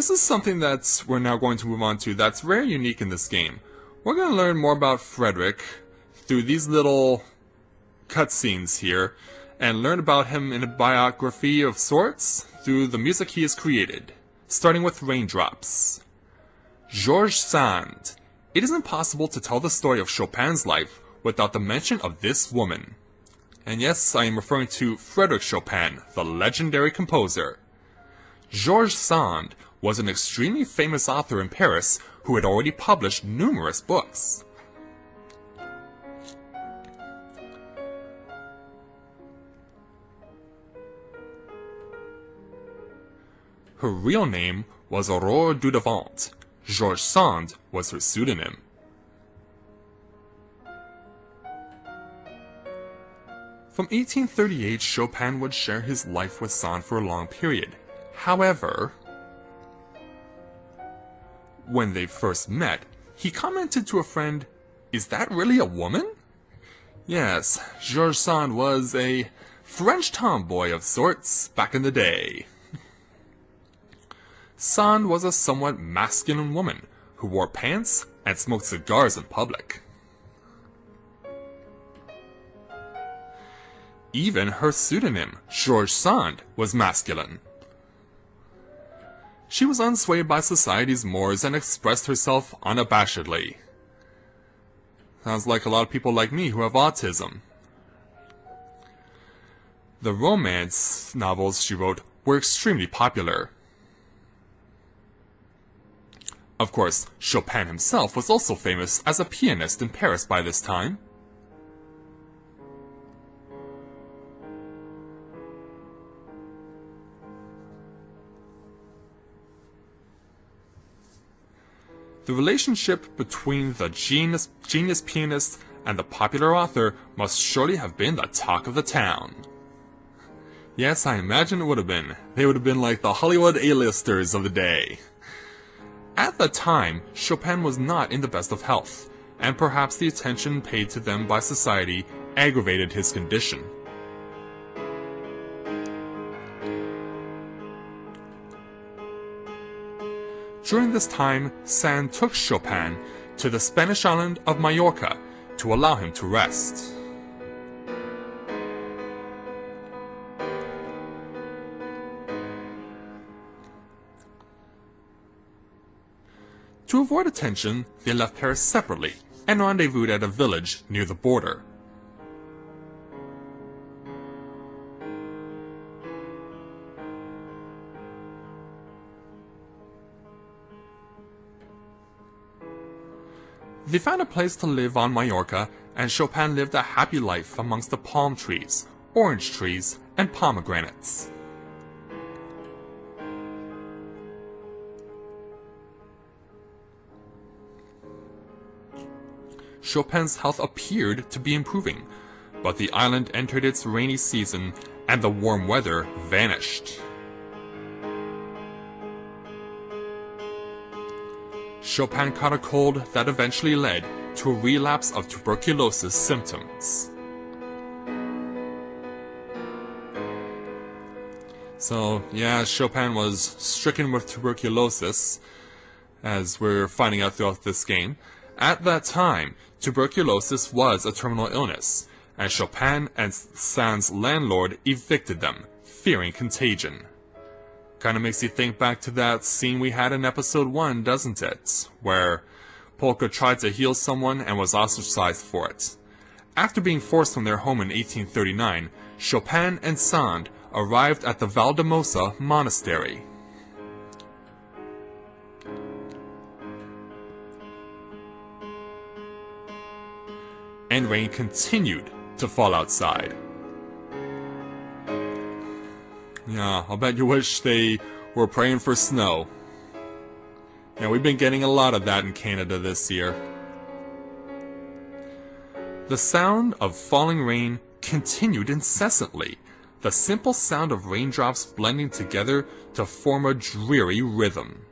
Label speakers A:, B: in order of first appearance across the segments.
A: This is something that we're now going to move on to that's very unique in this game. We're going to learn more about Frederic through these little cutscenes here, and learn about him in a biography of sorts through the music he has created, starting with Raindrops. Georges Sand. It is impossible to tell the story of Chopin's life without the mention of this woman. And yes, I am referring to Frédéric Chopin, the legendary composer. Georges Sand was an extremely famous author in Paris who had already published numerous books. Her real name was Aurore Dudevant. Georges Sand was her pseudonym. From 1838, Chopin would share his life with Sand for a long period. However, when they first met, he commented to a friend, "Is that really a woman?" Yes, Georges Sand was a French tomboy of sorts back in the day. Sand was a somewhat masculine woman who wore pants and smoked cigars in public. Even her pseudonym, Georges Sand, was masculine. She was unswayed by society's mores and expressed herself unabashedly. Sounds like a lot of people like me who have autism. The romance novels she wrote were extremely popular. Of course, Chopin himself was also famous as a pianist in Paris by this time. The relationship between the genius pianist and the popular author must surely have been the talk of the town. Yes, I imagine it would have been. They would have been like the Hollywood A-listers of the day. At the time, Chopin was not in the best of health, and perhaps the attention paid to them by society aggravated his condition. During this time, Sand took Chopin to the Spanish island of Majorca to allow him to rest. To avoid attention, they left Paris separately and rendezvoused at a village near the border. They found a place to live on Majorca, and Chopin lived a happy life amongst the palm trees, orange trees, and pomegranates. Chopin's health appeared to be improving, but the island entered its rainy season and the warm weather vanished. Chopin caught a cold that eventually led to a relapse of tuberculosis symptoms. So, yeah, Chopin was stricken with tuberculosis, as we're finding out throughout this game. At that time, tuberculosis was a terminal illness, and Chopin and Sand's landlord evicted them, fearing contagion. Kinda makes you think back to that scene we had in episode 1, doesn't it? Where Polka tried to heal someone and was ostracized for it. After being forced from their home in 1839, Chopin and Sand arrived at the Valdemosa Monastery. And rain continued to fall outside. Yeah, I'll bet you wish they were praying for snow. Yeah, we've been getting a lot of that in Canada this year. The sound of falling rain continued incessantly, the simple sound of raindrops blending together to form a dreary rhythm.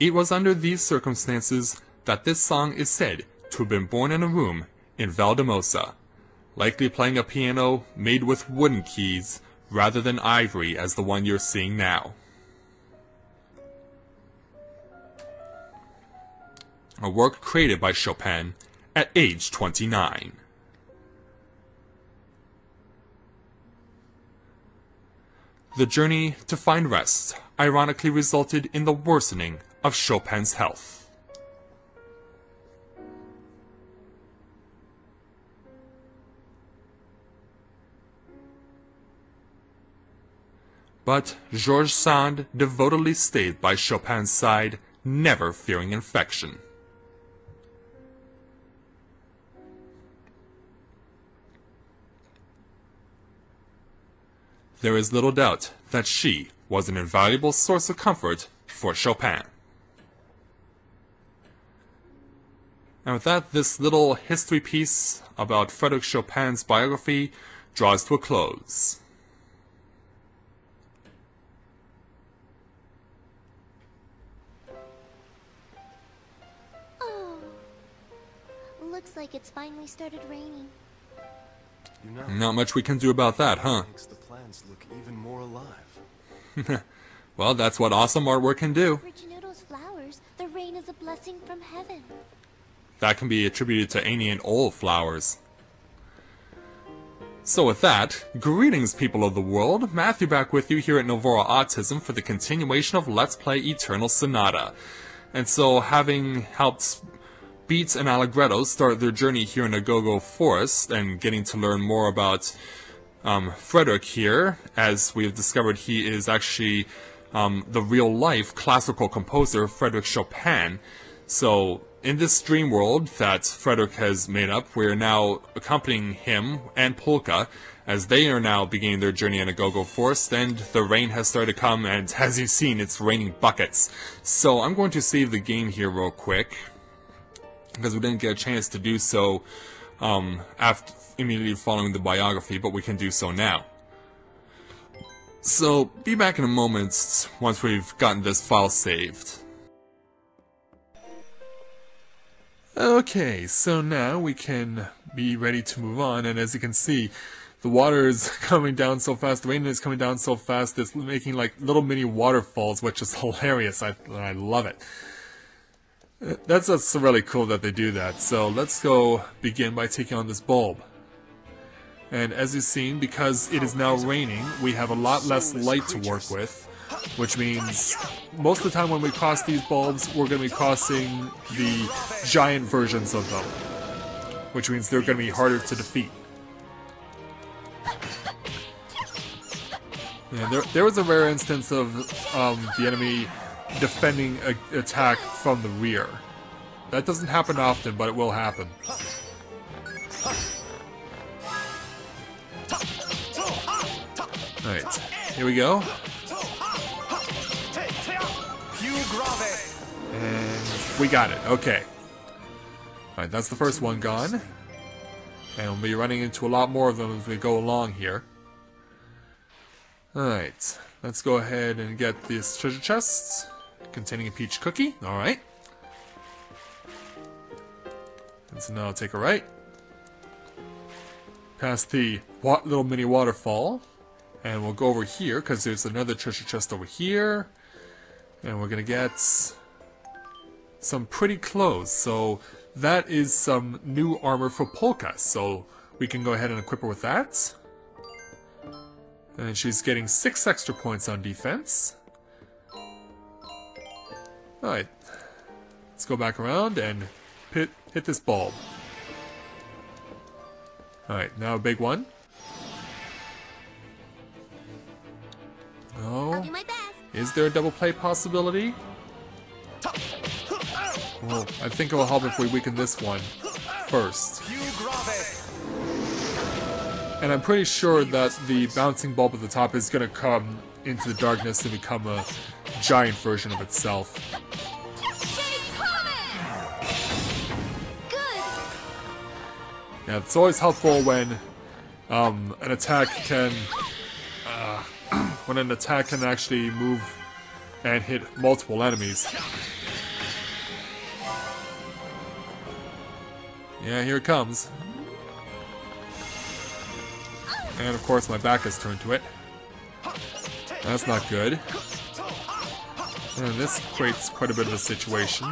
A: It was under these circumstances that this song is said to have been born in a room in Valdemosa, likely playing a piano made with wooden keys rather than ivory as the one you're seeing now. A work created by Chopin at age 29. The journey to find rest ironically resulted in the worsening of Chopin's health. But Georges Sand devotedly stayed by Chopin's side, never fearing infection. There is little doubt that she was an invaluable source of comfort for Chopin. And with that, this little history piece about Frederic Chopin's biography draws to a close.
B: Oh, looks like it's finally started raining.
C: You know,
A: Not much we can do about that, huh?
C: makes the plants look even more alive.
A: Well, that's what awesome artwork can do.
B: Originado's flowers, the rain is a blessing from heaven.
A: That can be attributed to ancient old flowers. So with that, greetings people of the world, Matthew back with you here at Novora Autism for the continuation of Let's Play Eternal Sonata. And so, having helped Beats and Allegretto start their journey here in Agogo Forest and getting to learn more about Frederic here, as we've discovered he is actually the real-life classical composer Frederic Chopin. So, in this dream world that Frederic has made up, we're now accompanying him and Polka as they are now beginning their journey in Agogo Forest, and the rain has started to come, and as you've seen, it's raining buckets. So, I'm going to save the game here real quick, because we didn't get a chance to do so after immediately following the biography, but we can do so now. So, be back in a moment once we've gotten this file saved. Okay, so now we can be ready to move on, and as you can see, the water is coming down so fast, the rain is coming down so fast, it's making like little mini waterfalls, which is hilarious. I love it. That's really cool that they do that. So let's go begin by taking on this bulb. And as you've seen, because it is now raining, we have a lot less light to work with, which means most of the time when we cross these bulbs, we're going to be crossing the giant versions of them, which means they're going to be harder to defeat. Yeah, there was a rare instance of the enemy defending an attack from the rear. That doesn't happen often, but it will happen. Alright, here we go. And we got it, okay. Alright, that's the first one gone. And we'll be running into a lot more of them as we go along here. Alright, let's go ahead and get this treasure chest containing a peach cookie. Alright. And so now I'll take a right. Past the little mini waterfall. And we'll go over here, because there's another treasure chest over here. And we're going to get some pretty clothes. So that is some new armor for Polka. So we can go ahead and equip her with that. And she's getting 6 extra points on defense. Alright. Let's go back around and hit this bulb. Alright, now a big one.
B: I'll
A: Oh.
B: do my best.
A: Is there a double play possibility? Well, I think it will help if we weaken this one first. And I'm pretty sure that the bouncing bulb at the top is going to come into the darkness and become a giant version of itself. Yeah, it's always helpful when an attack can actually move and hit multiple enemies. Yeah, here it comes. And of course my back is turned to it. That's not good. And this creates quite a bit of a situation.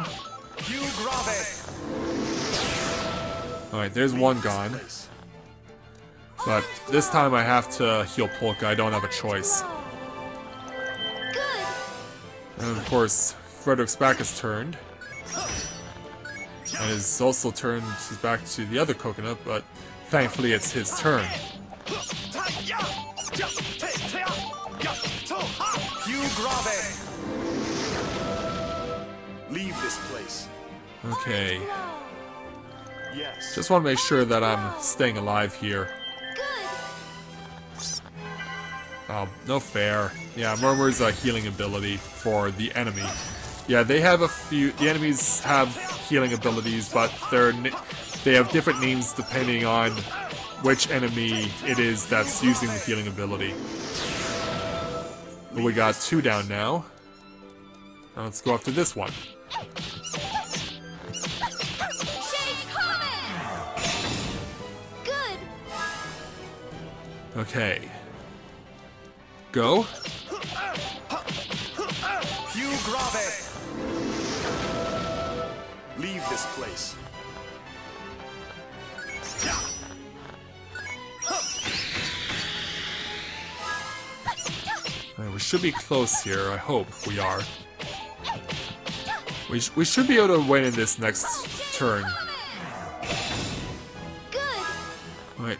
A: Alright, there's one gone. But this time I have to heal Polka, I don't have a choice. And of course, Frederic's back is turned. And is also turned his back to the other coconut, but thankfully it's his turn.
C: Leave this place.
A: Okay.
C: Yes.
A: Just want to make sure that I'm staying alive here. Oh, no fair. Yeah, Murmur's a healing ability for the enemy. Yeah, they have a few... The enemies have healing abilities, but they have different names depending on which enemy it is that's using the healing ability. But we got 2 down now. Now let's go after this one.
B: Good.
A: Okay. Go.
C: Leave this place.
A: Alright, we should be close here. I hope we are. We should be able to win in this next turn. Alright.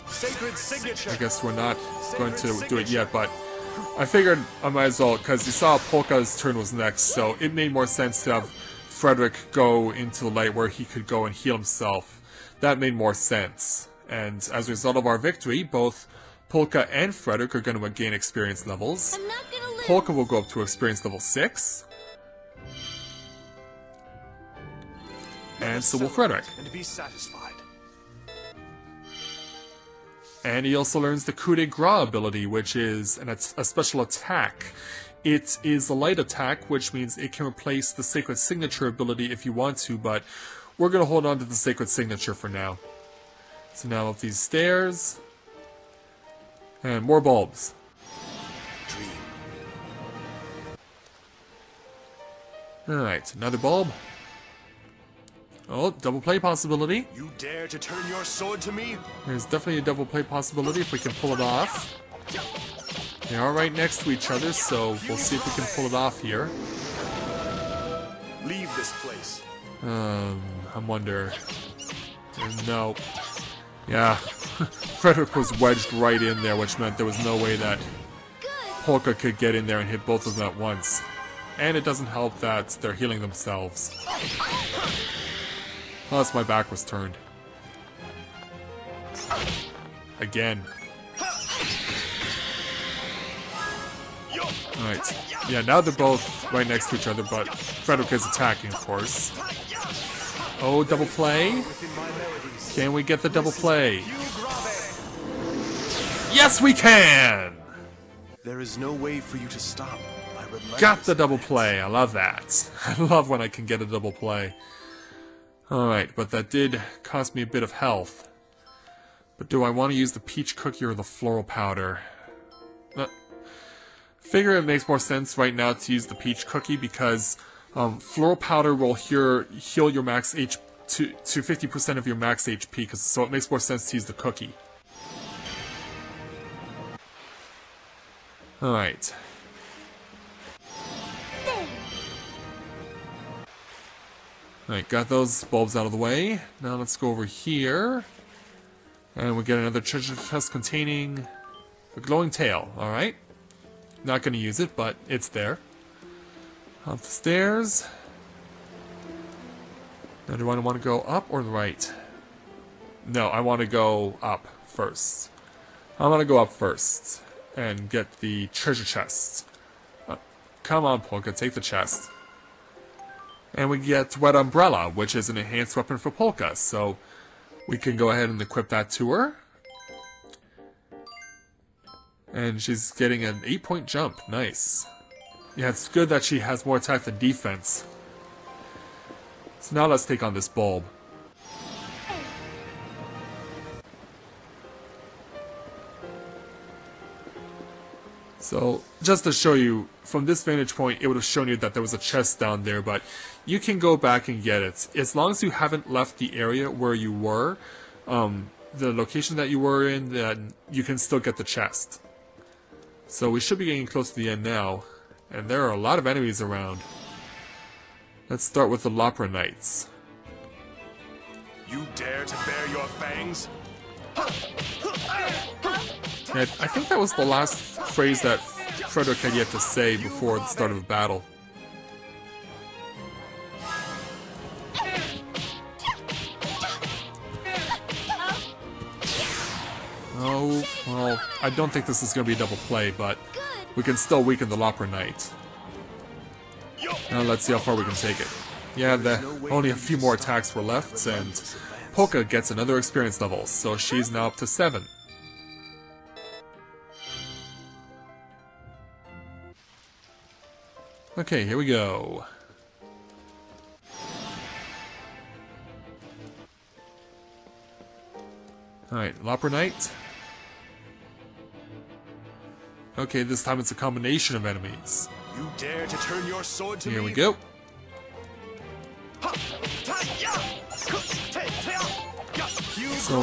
C: Sacred signature.
A: I guess we're not going to do it yet, but I figured I might as well, because you saw Polka's turn was next, so it made more sense to have Frederic go into the light where he could go and heal himself. That made more sense. And as a result of our victory, both Polka and Frederic are going to gain experience levels.
B: I'm not gonna live.
A: Polka will go up to experience level 6. And so will Frederic.
C: And be satisfied.
A: And he also learns the coup de grace ability, which is a special attack. It is a light attack, which means it can replace the Sacred Signature ability if you want to, but we're going to hold on to the Sacred Signature for now. So now up these stairs. And more bulbs. Alright, another bulb. Oh, double play possibility.
C: You dare to turn your sword to me?
A: There's definitely a double play possibility if we can pull it off. They are right next to each other, so we'll see if we can pull it off here.
C: Leave this place.
A: I wonder. No. Yeah, Frederic was wedged right in there, which meant there was no way that Polka could get in there and hit both of them at once. And it doesn't help that they're healing themselves. Plus, my back was turned. Again. Alright. Yeah, now they're both right next to each other, but Frederic is attacking, of course. Oh, double play? Can we get the double play? Yes, we can!
C: There is no way for you to stop.
A: Got the double play. I love that. I love when I can get a double play. Alright, but that did cost me a bit of health. But do I want to use the peach cookie or the floral powder? Figure it makes more sense right now to use the peach cookie because floral powder will heal your max HP to 50% of your max HP, so it makes more sense to use the cookie. Alright. Alright, got those bulbs out of the way. Now let's go over here. And we get another treasure chest containing a glowing tail. Alright. Not going to use it, but it's there. Up the stairs. Now do I want to go up or the right? No, I want to go up first. I want to go up first and get the treasure chest. Come on, Polka, take the chest. And we get Wet Umbrella, which is an enhanced weapon for Polka, so we can go ahead and equip that to her. And she's getting an 8-point jump. Nice. Yeah, it's good that she has more attack than defense. So now let's take on this bulb. So, just to show you, from this vantage point, it would have shown you that there was a chest down there, but you can go back and get it. As long as you haven't left the area where you were, the location that you were in, then you can still get the chest. So we should be getting close to the end now, and there are a lot of enemies around. Let's start with the Lopra Knights.
C: You dare to bare your fangs?
A: And I think that was the last phrase that Frederic had yet to say before the start of the battle. Oh, well, I don't think this is going to be a double play, but we can still weaken the Lopra Knight. Now let's see how far we can take it. Yeah, only a few more attacks were left, and Polka gets another experience level, so she's now up to 7. Okay, here we go. Alright, Lopra Knight. Okay, this time it's a combination of enemies.
C: You dare to turn your sword to me?
A: Here we go. So,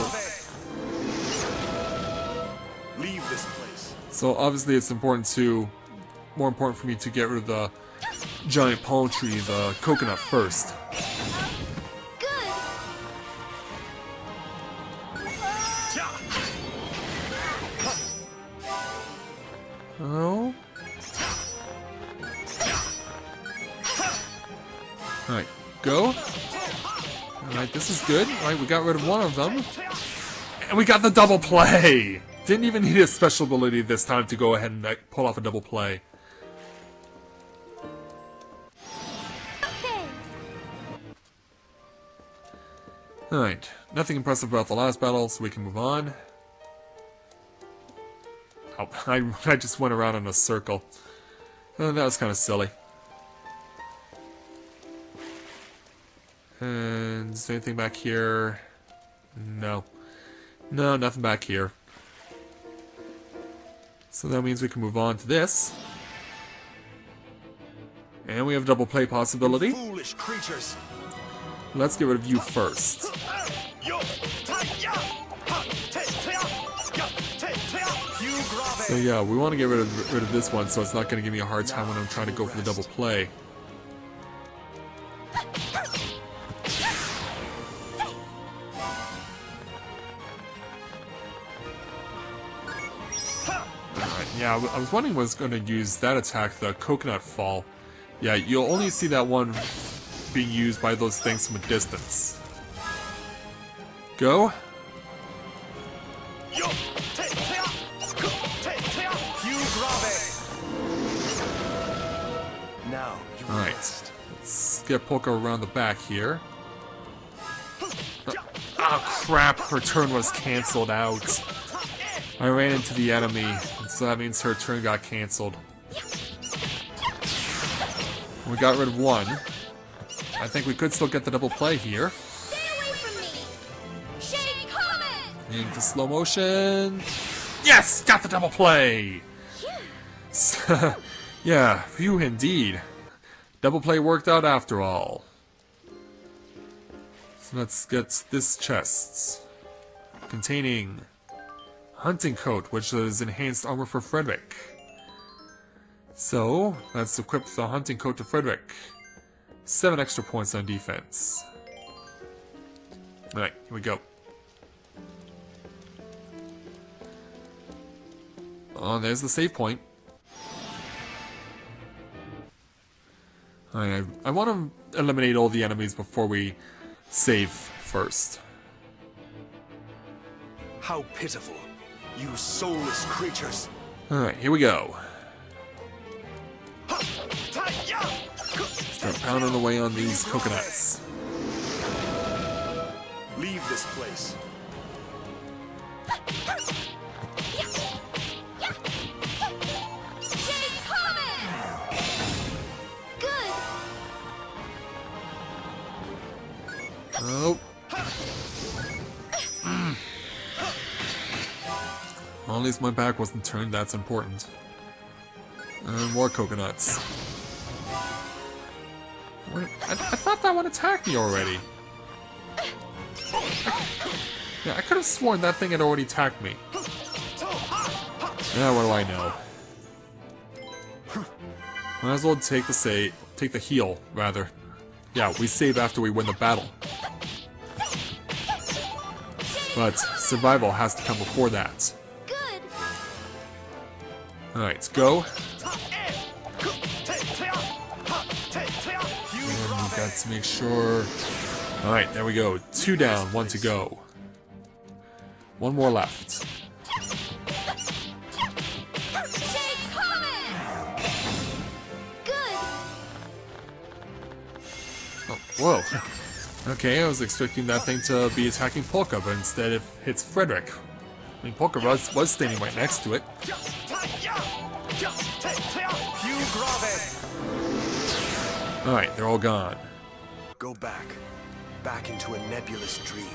C: leave this place.
A: So obviously it's more important for me to get rid of the giant palm tree, the coconut first. Oh. Alright, go. Alright, this is good. Alright, we got rid of one of them. And we got the double play! Didn't even need a special ability this time to go ahead and pull off a double play. Alright, nothing impressive about the last battle, so we can move on. Oh, I just went around in a circle. That was kind of silly. And is there anything back here? No. No, nothing back here. So that means we can move on to this. And we have a double play possibility.
C: Foolish creatures.
A: Let's get rid of you first. So yeah, we want to get rid of this one, so it's not going to give me a hard time when I'm trying to go for the double play. Alright, yeah, I was wondering was going to use that attack, the coconut fall. Yeah, you'll only see that one being used by those things from a distance. Go.
C: Now,
A: alright, let's get Polka around the back here. Oh crap, her turn was cancelled out. I ran into the enemy, and so that means her turn got cancelled. We got rid of one. I think we could still get the double play here. Into slow motion. Yes! Got the double play! Yeah, phew indeed. Double play worked out after all. So let's get this chest. Containing hunting coat, which is enhanced armor for Frederic. So, let's equip the hunting coat to Frederic. 7 extra points on defense. Alright, here we go. Oh, there's the save point. I want to eliminate all the enemies before we save first.
C: How pitiful, you soulless creatures.
A: Alright, here we go. Start pounding away on these coconuts.
C: Leave this place.
A: Well, at least my back wasn't turned, that's important. And more coconuts. Wait, I thought that one attacked me already. Yeah, I could have sworn that thing had already attacked me. Yeah, what do I know? Might as well take the heal, rather. Yeah, we save after we win the battle. But survival has to come before that.
B: Good.
A: Alright, go. And we got to make sure... Alright, there we go. 2 down, 1 to go. 1 more left. Oh, whoa. Okay, I was expecting that thing to be attacking Polka, but instead it hits Frederic. I mean, Polka was standing right next to it. Alright, they're all gone.
C: Go back. Back into a nebulous dream.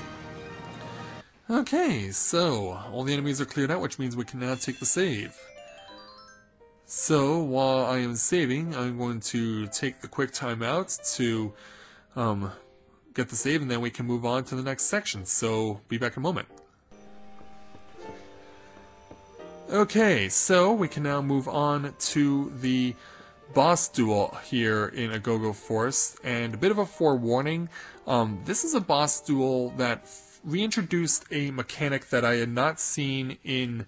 A: Okay, so all the enemies are cleared out, which means we can now take the save. So, while I am saving, I'm going to take the quick time out to get the save, and then we can move on to the next section. So, be back in a moment. Okay, so we can now move on to the boss duel here in Agogo Forest, and a bit of a forewarning. This is a boss duel that reintroduced a mechanic that I had not seen in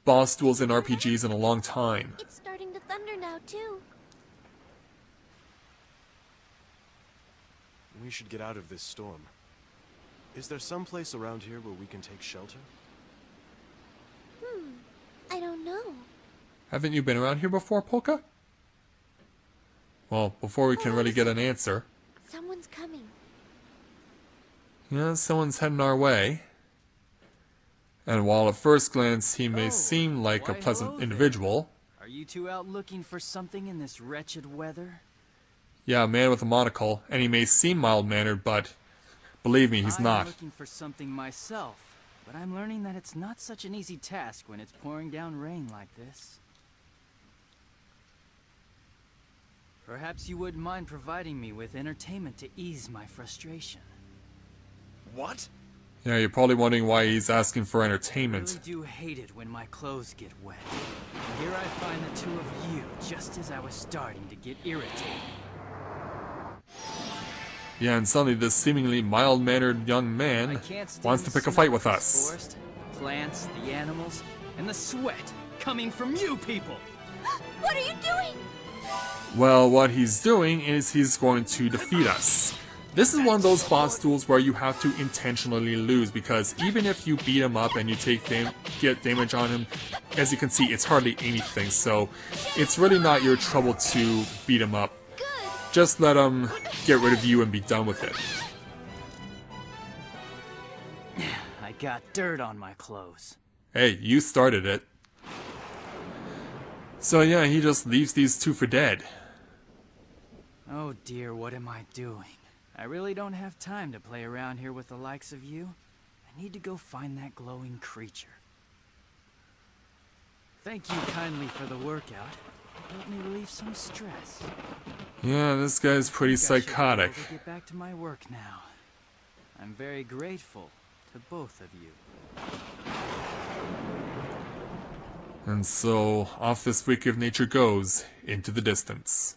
A: boss duels in RPGs in a long time.
B: It's starting to thunder now, too.
C: We should get out of this storm. Is there some place around here where we can take shelter?
B: I don't know.
A: Haven't you been around here before, Polka? Well, before we can really get an answer.
B: Someone's coming.
A: Yeah, someone's heading our way. And while at first glance he may seem like a pleasant individual...
D: Are you two out looking for something in this wretched weather?
A: Yeah, a man with a monocle, and he may seem mild-mannered, but believe me, he's not.
D: I'm looking for something myself, but I'm learning that it's not such an easy task when it's pouring down rain like this. Perhaps you wouldn't mind providing me with entertainment to ease my frustration.
C: What?
A: Yeah, you're probably wondering why he's asking for
D: I
A: entertainment.
D: really do hate it when my clothes get wet. And here I find the two of you just as I was starting to get irritated.
A: Yeah, and suddenly this seemingly mild-mannered young
D: I
A: man
D: can't stand
A: wants to
D: the
A: pick a
D: smell
A: fight with
D: of this
A: us.
D: forest, the plants, the animals, and the sweat coming from you people.
B: What are you doing?
A: Well, what he's doing is he's going to defeat us. This is one of those boss duels where you have to intentionally lose, because even if you beat him up and you get damage on him, as you can see, it's hardly anything, so it's really not your trouble to beat him up. Just let him get rid of you and be done with it.
D: I got dirt on my clothes.
A: Hey, you started it. So yeah, he just leaves these two for dead.
D: Oh dear, what am I doing? I really don't have time to play around here with the likes of you. I need to go find that glowing creature. Thank you kindly for the workout. It helped me relieve some stress.
A: Yeah, this guy's pretty
D: I should be
A: psychotic.
D: able to get back to my work now. I'm very grateful to both of you.
A: And so, off this freak of nature goes into the distance.